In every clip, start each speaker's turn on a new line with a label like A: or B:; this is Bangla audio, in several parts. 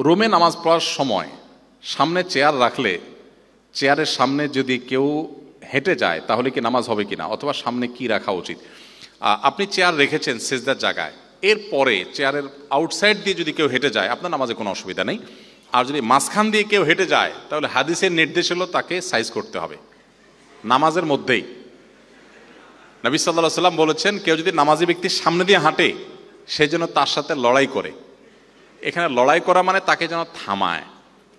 A: রুমে নামাজ পড়ার সময় সামনে চেয়ার রাখলে চেয়ারের সামনে যদি কেউ হেঁটে যায় তাহলে কি নামাজ হবে কিনা, অথবা সামনে কি রাখা উচিত? আপনি চেয়ার রেখেছেন সিজদার জায়গায়, এরপরে চেয়ারের আউটসাইড দিয়ে যদি কেউ হেঁটে যায় আপনার নামাজে কোনো অসুবিধা নেই। আর যদি মাঝখান দিয়ে কেউ হেঁটে যায় তাহলে হাদিসের নির্দেশ হলো তাকে সাইজ করতে হবে নামাজের মধ্যেই। নবী সাল্লাল্লাহু আলাইহি ওয়াসাল্লাম বলেছেন, কেউ যদি নামাজি ব্যক্তির সামনে দিয়ে হাঁটে সেই জন্য তার সাথে লড়াই করে। এখানে লড়াই করা মানে তাকে যেন থামায়।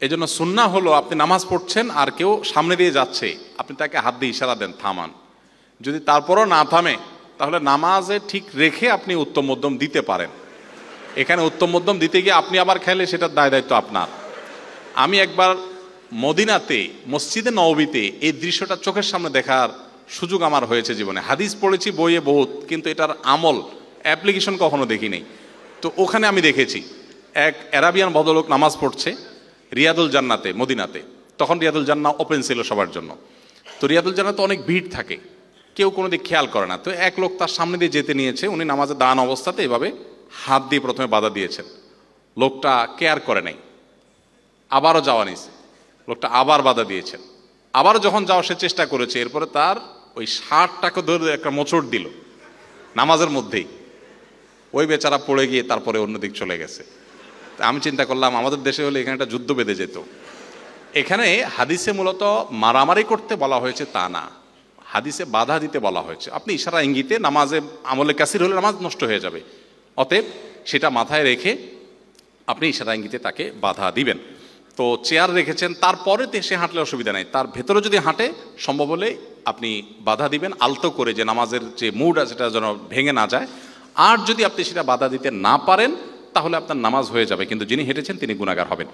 A: এই জন্য সুন্নাহ হলো আপনি নামাজ পড়ছেন আর কেউ সামনে দিয়ে যাচ্ছে, আপনি তাকে হাত দিয়ে ইশারা দেন থামান। যদি তারপরও না থামে তাহলে নামাজে ঠিক রেখে আপনি উত্তম মধ্যম দিতে পারেন। এখানে উত্তম মধ্যম দিতে গিয়ে আপনি আবার খেলে সেটার দায় দায়িত্ব আপনার। আমি একবার মদিনাতে মসজিদে নববীতে এই দৃশ্যটা চোখের সামনে দেখার সুযোগ আমার হয়েছে জীবনে। হাদিস পড়েছি বইয়ে বহুত, কিন্তু এটার আমল অ্যাপ্লিকেশন কখনো দেখিনি। তো ওখানে আমি দেখেছি এক অ্যারাবিয়ান ভদ্রলোক নামাজ পড়ছে রিয়াদুল জান্নাতে মদিনাতে। তখন রিয়াদুল জান্নাহ ওপেন ছিল সবার জন্য। তো রিয়াদুল জান্নাতে অনেক ভিড় থাকে, কেউ কোনো দিক খেয়াল করে না। তো এক লোক তার সামনে দিয়ে যেতে নিয়েছে, উনি নামাজে দান অবস্থাতে এভাবে হাত দিয়ে প্রথমে বাধা দিয়েছেন। লোকটা কেয়ার করে নাই, আবারও যাওয়া নিয়েছে, লোকটা আবার বাধা দিয়েছেন, আবারও যখন যাওয়া সে চেষ্টা করেছে, এরপরে তার ওই শার্টটাকে ধরে একটা মোচড় দিল নামাজের মধ্যেই। ওই বেচারা পড়ে গিয়ে তারপরে অন্যদিক চলে গেছে। আমি চিন্তা করলাম আমাদের দেশে হলে এখানে একটা যুদ্ধ বেঁধে যেত। এখানে হাদিসে মূলত মারামারি করতে বলা হয়েছে তা না, হাদিসে বাধা দিতে বলা হয়েছে। আপনি ইশারা ইঙ্গিতে নামাজে আমলে কাসির হলে নামাজ নষ্ট হয়ে যাবে, অতএব সেটা মাথায় রেখে আপনি ইশারা ইঙ্গিতে তাকে বাধা দিবেন। তো চেয়ার রেখেছেন, তারপরে সে হাঁটলে অসুবিধা নেই, তার ভেতরে যদি হাঁটে সম্ভব হলে আপনি বাধা দিবেন আলতো করে, যে নামাজের যে মুড আছে সেটা যেন ভেঙে না যায়। আর যদি আপনি সেটা বাধা দিতে না পারেন তাহলে আপনার নামাজ হয়ে যাবে, কিন্তু যিনি হেঁটেছেন তিনি গুনাহগার হবেন।